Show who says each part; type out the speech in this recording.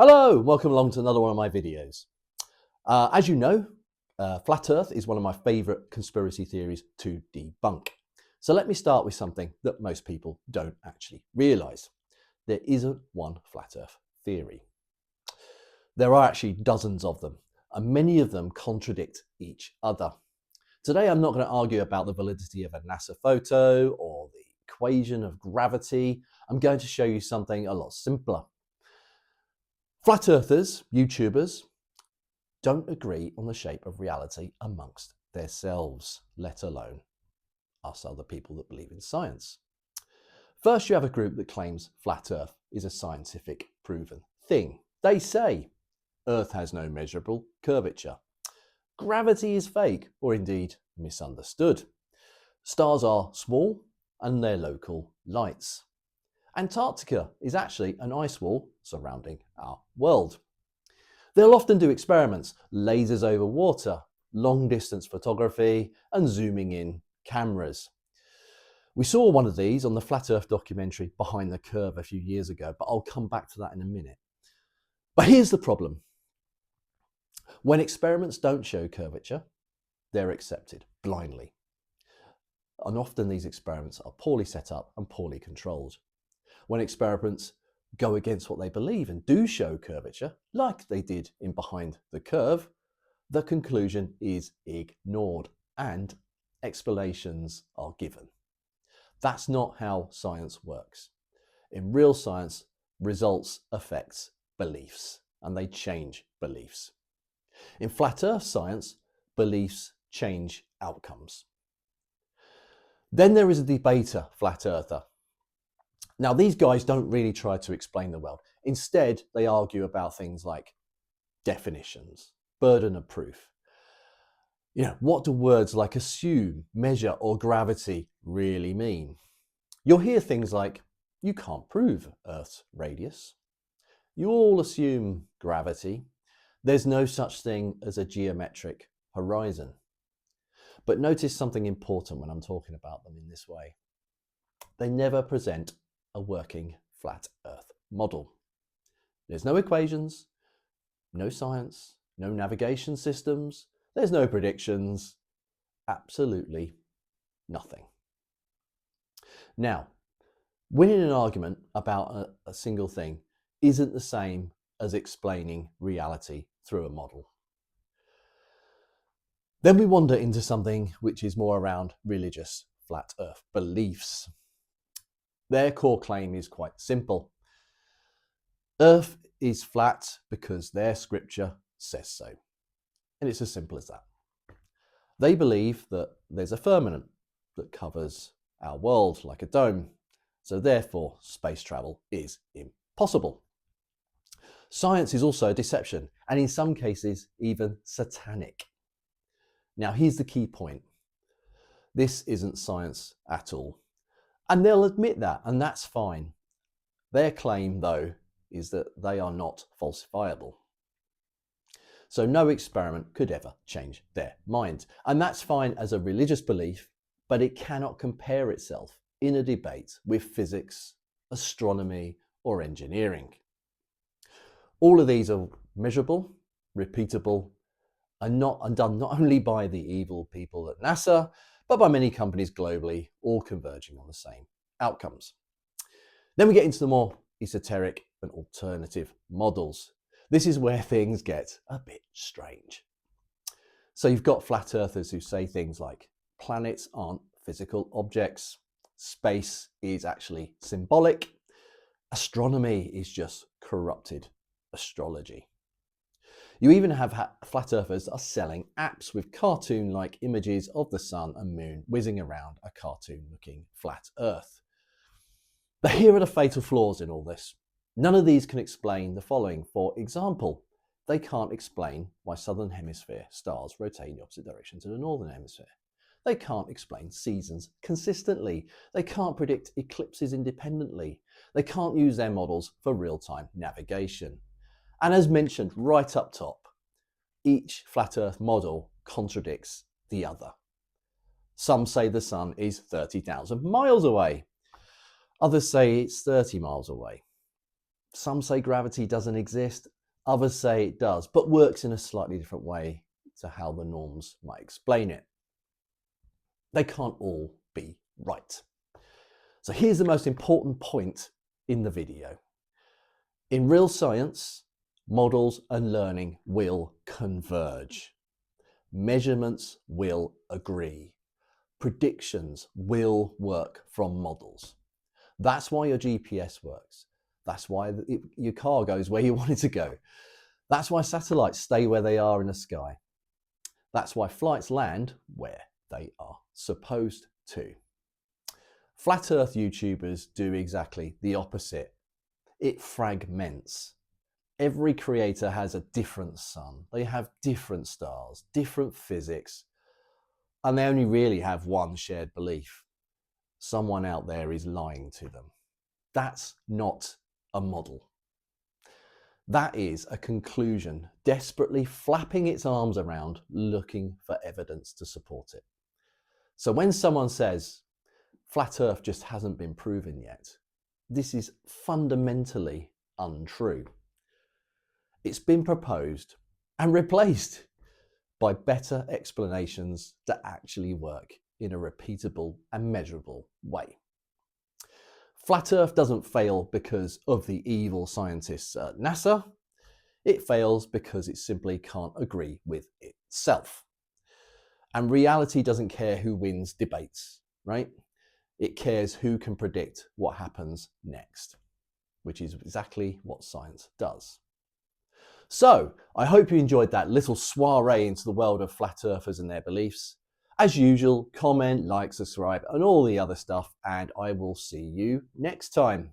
Speaker 1: Hello, welcome along to another one of my videos. As you know, Flat Earth is one of my favourite conspiracy theories to debunk. So let me start with something that most people don't actually realise. There isn't one Flat Earth theory. There are actually dozens of them, and many of them contradict each other. Today I'm not going to argue about the validity of a NASA photo or the equation of gravity. I'm going to show you something a lot simpler. Flat Earthers, YouTubers, don't agree on the shape of reality amongst themselves, let alone us other people that believe in science. First, you have a group that claims flat Earth is a scientific proven thing. They say Earth has no measurable curvature. Gravity is fake, or indeed misunderstood. Stars are small and they're local lights. Antarctica is actually an ice wall surrounding our world. They'll often do experiments, lasers over water, long distance photography, and zooming in cameras. We saw one of these on the Flat Earth documentary Behind the Curve a few years ago, but I'll come back to that in a minute. But here's the problem. When experiments don't show curvature, they're accepted blindly. And often these experiments are poorly set up and poorly controlled. When experiments go against what they believe and do show curvature, like they did in Behind the Curve, the conclusion is ignored and explanations are given. That's not how science works. In real science, results affect beliefs and they change beliefs. In flat Earth science, beliefs change outcomes. Then there is a debater, flat earther. Now, these guys don't really try to explain the world. Instead, they argue about things like definitions, burden of proof. What do words like assume, measure, or gravity really mean? You'll hear things like, you can't prove Earth's radius. You all assume gravity. There's no such thing as a geometric horizon. But notice something important when I'm talking about them in this way. They never present a working flat Earth model. There's no equations, no science, no navigation systems, there's no predictions, absolutely nothing. Now, winning an argument about a single thing isn't the same as explaining reality through a model. Then we wander into something which is more around religious flat Earth beliefs. Their core claim is quite simple. Earth is flat because their scripture says so. And it's as simple as that. They believe that there's a firmament that covers our world like a dome. So therefore, space travel is impossible. Science is also a deception, and in some cases, even satanic. Now, here's the key point. This isn't science at all. And they'll admit that, and that's fine. Their claim, though, is that they are not falsifiable. So no experiment could ever change their mind. And that's fine as a religious belief, but it cannot compare itself in a debate with physics, astronomy, or engineering. All of these are measurable, repeatable, and done not only by the evil people at NASA, but by many companies globally, all converging on the same outcomes. Then we get into the more esoteric and alternative models. This is where things get a bit strange. So you've got flat earthers who say things like, planets aren't physical objects, space is actually symbolic, astronomy is just corrupted astrology. You even have flat earthers that are selling apps with cartoon-like images of the sun and moon whizzing around a cartoon-looking flat Earth. But here are the fatal flaws in all this. None of these can explain the following. For example, they can't explain why Southern Hemisphere stars rotate in the opposite direction to the Northern Hemisphere. They can't explain seasons consistently. They can't predict eclipses independently. They can't use their models for real-time navigation. And as mentioned right up top, each flat Earth model contradicts the other. Some say the sun is 30,000 miles away. Others say it's 30 miles away. Some say gravity doesn't exist, others say it does, but works in a slightly different way to how the norms might explain it. They can't all be right. So here's the most important point in the video. In real science, models and learning will converge. Measurements will agree. Predictions will work from models. That's why your GPS works. That's why your car goes where you want it to go. That's why satellites stay where they are in the sky. That's why flights land where they are supposed to. Flat Earth YouTubers do exactly the opposite. It fragments. Every creator has a different sun. They have different stars, different physics, and they only really have one shared belief. Someone out there is lying to them. That's not a model. That is a conclusion desperately flapping its arms around, looking for evidence to support it. So when someone says, Flat Earth just hasn't been proven yet, this is fundamentally untrue. It's been proposed and replaced by better explanations that actually work in a repeatable and measurable way. Flat Earth doesn't fail because of the evil scientists at NASA. It fails because it simply can't agree with itself. And reality doesn't care who wins debates, right? It cares who can predict what happens next, which is exactly what science does. So, I hope you enjoyed that little soiree into the world of flat earthers and their beliefs. As usual, comment, like, subscribe, and all the other stuff, and I will see you next time.